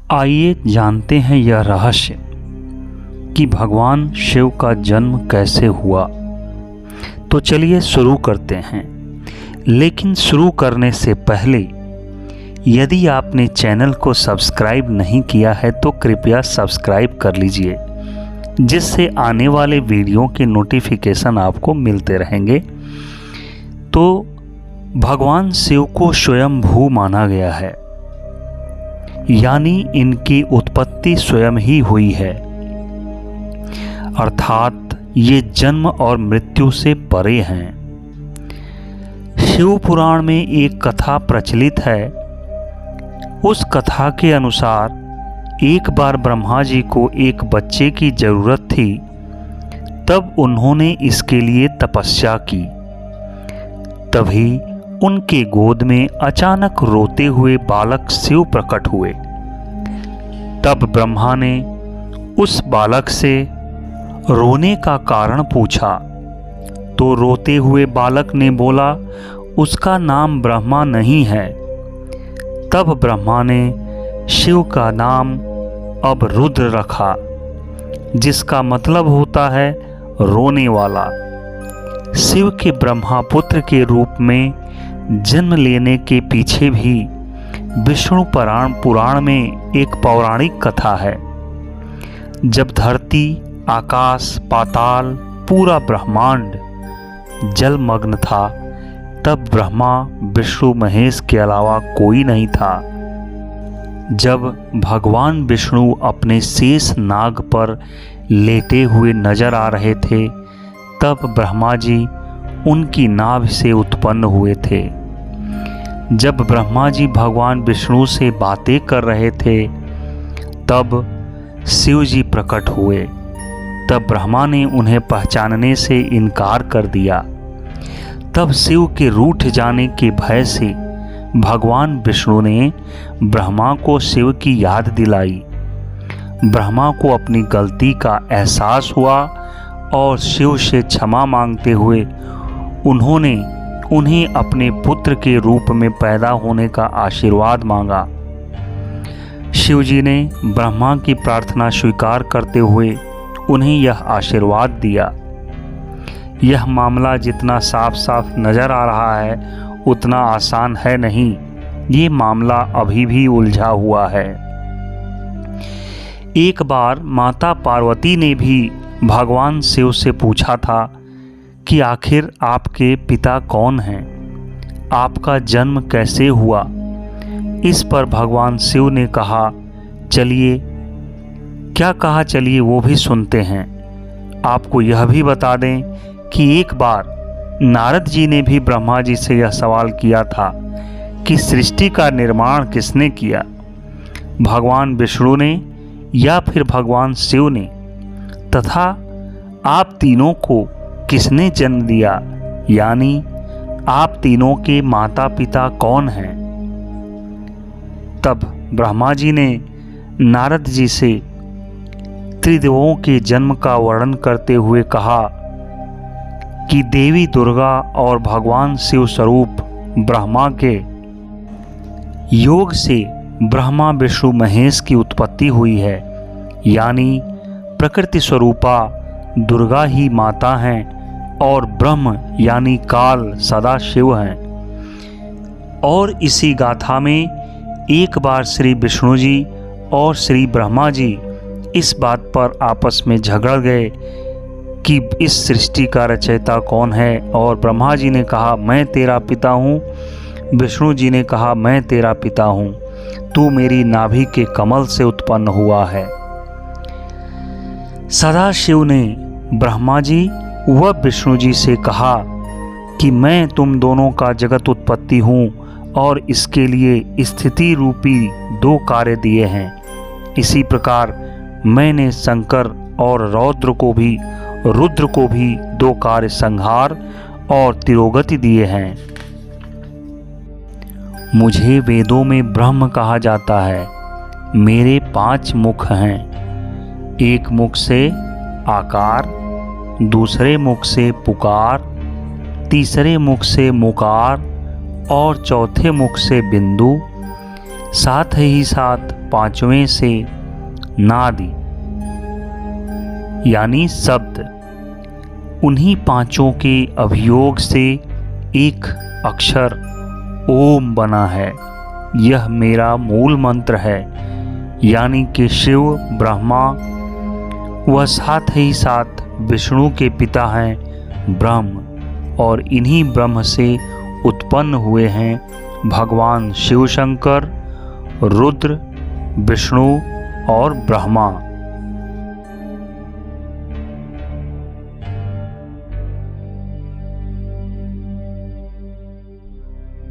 आइए जानते हैं यह रहस्य कि भगवान शिव का जन्म कैसे हुआ। तो चलिए शुरू करते हैं। लेकिन शुरू करने से पहले यदि आपने चैनल को सब्सक्राइब नहीं किया है तो कृपया सब्सक्राइब कर लीजिए, जिससे आने वाले वीडियो के नोटिफिकेशन आपको मिलते रहेंगे। तो भगवान शिव को स्वयंभू माना गया है, यानी इनकी उत्पत्ति स्वयं ही हुई है, अर्थात ये जन्म और मृत्यु से परे हैं। शिव पुराण में एक कथा प्रचलित है। उस कथा के अनुसार एक बार ब्रह्मा जी को एक बच्चे की जरूरत थी, तब उन्होंने इसके लिए तपस्या की। तभी उनके गोद में अचानक रोते हुए बालक शिव प्रकट हुए। तब ब्रह्मा ने उस बालक से रोने का कारण पूछा, तो रोते हुए बालक ने बोला उसका नाम ब्रह्मा नहीं है। तब ब्रह्मा ने शिव का नाम अब रुद्र रखा, जिसका मतलब होता है रोने वाला। शिव के ब्रह्मापुत्र के रूप में जन्म लेने के पीछे भी विष्णु पुराण में एक पौराणिक कथा है। जब धरती, आकाश, पाताल, पूरा ब्रह्मांड जलमग्न था, तब ब्रह्मा, विष्णु, महेश के अलावा कोई नहीं था। जब भगवान विष्णु अपने शेष नाग पर लेटे हुए नजर आ रहे थे, तब ब्रह्मा जी उनकी नाभ से उत्पन्न हुए थे। जब ब्रह्मा जी भगवान विष्णु से बातें कर रहे थे, तब शिव जी प्रकट हुए। तब ब्रह्मा ने उन्हें पहचानने से इनकार कर दिया। तब शिव के रूठ जाने के भय से भगवान विष्णु ने ब्रह्मा को शिव की याद दिलाई। ब्रह्मा को अपनी गलती का एहसास हुआ और शिव से क्षमा मांगते हुए उन्होंने उन्हें अपने पुत्र के रूप में पैदा होने का आशीर्वाद मांगा। शिव जी ने ब्रह्मा की प्रार्थना स्वीकार करते हुए उन्हें यह आशीर्वाद दिया। यह मामला जितना साफ साफ नजर आ रहा है उतना आसान है नहीं। ये मामला अभी भी उलझा हुआ है। एक बार माता पार्वती ने भी भगवान शिव से पूछा था कि आखिर आपके पिता कौन हैं, आपका जन्म कैसे हुआ। इस पर भगवान शिव ने कहा, चलिए वो भी सुनते हैं। आपको यह भी बता दें कि एक बार नारद जी ने भी ब्रह्मा जी से यह सवाल किया था कि सृष्टि का निर्माण किसने किया, भगवान विष्णु ने या फिर भगवान शिव ने, तथा आप तीनों को किसने जन्म दिया, यानी आप तीनों के माता पिता कौन हैं। तब ब्रह्मा जी ने नारद जी से त्रिदेवों के जन्म का वर्णन करते हुए कहा कि देवी दुर्गा और भगवान शिव स्वरूप ब्रह्मा के योग से ब्रह्मा, विष्णु, महेश की उत्पत्ति हुई है, यानी प्रकृति स्वरूपा दुर्गा ही माता हैं और ब्रह्म यानी काल सदा शिव हैं। और इसी गाथा में एक बार श्री विष्णु जी और श्री ब्रह्मा जी इस बात पर आपस में झगड़ गए कि इस सृष्टि का रचयिता कौन है, और ब्रह्मा जी ने कहा मैं तेरा पिता हूँ, विष्णु जी ने कहा मैं तेरा पिता हूँ, तू मेरी नाभि के कमल से उत्पन्न हुआ है। सदाशिव ने ब्रह्मा जी व विष्णु जी से कहा कि मैं तुम दोनों का जगत उत्पत्ति हूँ और इसके लिए स्थिति रूपी 2 कार्य दिए हैं। इसी प्रकार मैंने शंकर और रुद्र को भी 2 कार्य, संहार और तिरोगति दिए हैं। मुझे वेदों में ब्रह्म कहा जाता है। मेरे 5 मुख हैं। एक मुख से आकार, दूसरे मुख से पुकार, तीसरे मुख से मुकार और चौथे मुख से बिंदु, साथ ही साथ पांचवें से नाद यानी शब्द, उन्हीं पांचों के अभियोग से एक अक्षर ओम बना है। यह मेरा मूल मंत्र है, यानी कि शिव ब्रह्मा व साथ ही साथ विष्णु के पिता हैं ब्रह्म, और इन्हीं ब्रह्म से उत्पन्न हुए हैं भगवान शिव शंकर, रुद्र, विष्णु और ब्रह्मा।